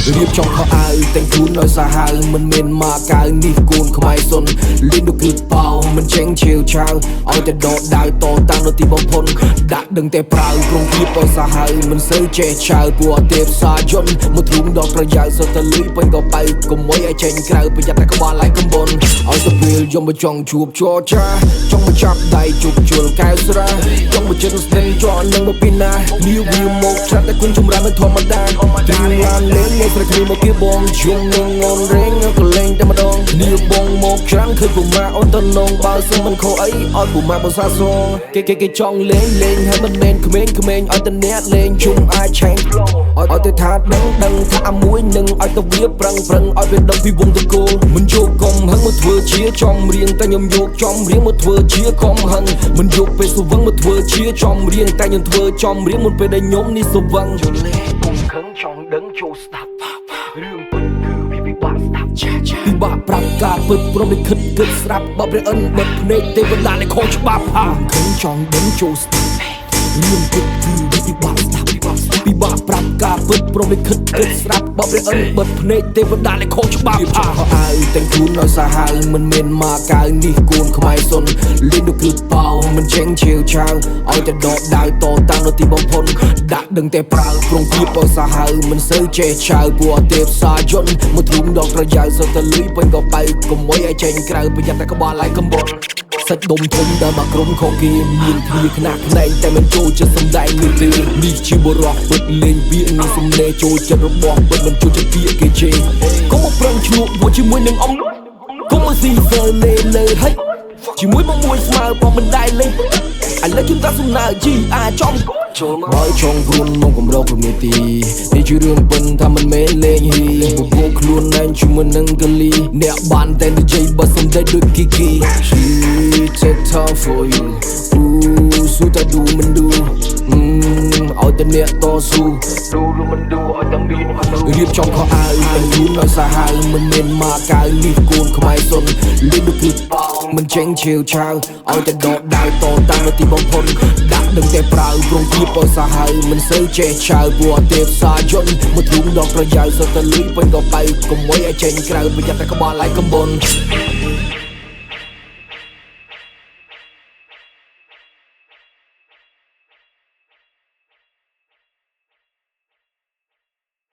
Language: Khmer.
រៀបចំខោអាវតែងខ្លួនឲ្យសាហាវមិនមានមកកៅនេះគូនខ្មែរសុនលេងដូចគឺបោមិនចេញឈាវឆាវឲ្យតែដកដាវតតាំងនៅទីបំផុនដាក់ដឹងតែប្រើក្រុងគៀបឲ្យសាហាវមិនសូវចេះឆាវពួកទេពសាយន្តមកធុំដល់ប្រយោជន៍សតលីពេញក៏បែកកុំមួយឲ្យចេញក្រៅប្រយ័ត្នតែក្បាលឡៃកំបនឲ្យទៅពេលយំមកចង់ជួបចរចាចង់មកចាប់ដៃជប់ជលកែវស្រាចង់មកចិត្តស្នេហ៍ជាប់នឹងមកពីណាលាវាមកឆ្លាតតែគុណចម្រើនមិនធម្មតាទីឡានលេងលេងប្រគីមកគៀបងជុំនឹងងន់រេងក៏លេងតែម្ដងលាបងមកច្រាំងឃើញពុមាអូនតនងបើសឹងមិនខុសអីឲ្យពុមាមកសាសងគេចង់លេងហើយមិនមែនក្មេងឲ្យតែអ្នកលេងជុំអាចឆេងឲ្យតែថាដឹងថាមួយនឹងឲ្យទៅវាប្រឹងឲ្យវាដឹងពីវងតកូលមិនយកកំហឹងមកធ្វើជាចំរៀងតែខ្ញុំយកចំរៀងមកធ្វើជាកំហឹងមិនយកពេលស្វឹងមកធ្វើជាចំរៀងតែខ្ញុំធ្វើចំរៀងមុនពេលដែលខ្ញុំនេះស្វឹងយល់លេពុំខឹងចង់ដឹងចូលស្ដាប់រឿងពិតគឺវាពិបាកស្ដាប់ពិបាកប្រាប់ការពិតព្រមតែគិតស្រាប់បើព្រះអិនបិទភ្នែកទេវតានៃខុសច្បាប់ខឹងចង់ដឹងចូលស្ដាប់រឿងពិតគឺវាពិបាកស្ដាប់ពិបាកប្រាប់ការពិតព្រមតែគិតស្រាប់បើព្រះអិនបិទភ្នែកទេវតានៃខុសច្បាប់ខោអាវតែងខ្លួនឲ្យសាហាវមិនមានមកកៅនេះគូនខ្មែរសុនលេងដូចគឺបោមិនចេញឈាវឆាវឲ្យតែដកដាវតតាំងនៅទីបំផុនដាក់ដឹងតែប្រើក្រុងគៀបឲ្យសាហាវមិនសូវចេះឆាវពួកទេពសាយន្តមកធុំដល់ប្រយោជន៍សតលីពេញក៏បែកកុំមួយឲ្យចេញក្រៅប្រយ័ត្នតែក្បាលឡៃកំបនសាច់ដុំធំដែលមកក្រុមខកគេមានគ្នាខ្នះខ្នែងតែមិនចូលចិត្តសំដែងនេះទេនេះជាបរោះពិតលេងពាក្យនេះសំណេរចូលចិត្តរបស់ពិតមិនចូលចិត្តពាក្យគេជេរកុំមកប្រឹងឈ្លក់មួយជាមួយនឹងអំនួនកុំមកស៊ីសើលេលើហិចជាមួយមកមួយស្មើបងមិនដែរលេងឥឡូវជូនតាសំណើជីអាចំចូលមកហើយចង់ព្រួនមកកំរកនាទីនេះជារឿងពិនថាមិនមែនលេងហ៊ីពពោខ្លួនឯងជាមួយនឹងកលីអ្នកបានតែនិយាយបើសំដីដូចគីគី She take time for you ស៊ូតែឌូមិនឌូឲ្យតែអ្នកតស៊ូឌូមិនឌូឲ្យតែមានរៀបចំខោអាវតែខ្លួនឲ្យសាហាវមិនមានមកកៅនេះគូនខ្មែរសុនលេងដូចគឺបោមិនចេញឈាវឆាវឲ្យតែដកដាវតតាំងនៅទីបំផុនដាក់ដឹងតែប្រើក្រុងគៀបឲ្យសាហាវមិនសូវចេះឆាវពួកទេពសាយន្តមកធុំដល់ប្រយោជន៍សតលីពេញក៏បែកកុំមួយឲ្យចេញក្រៅប្រយ័ត្នតែក្បាលឡៃកំបន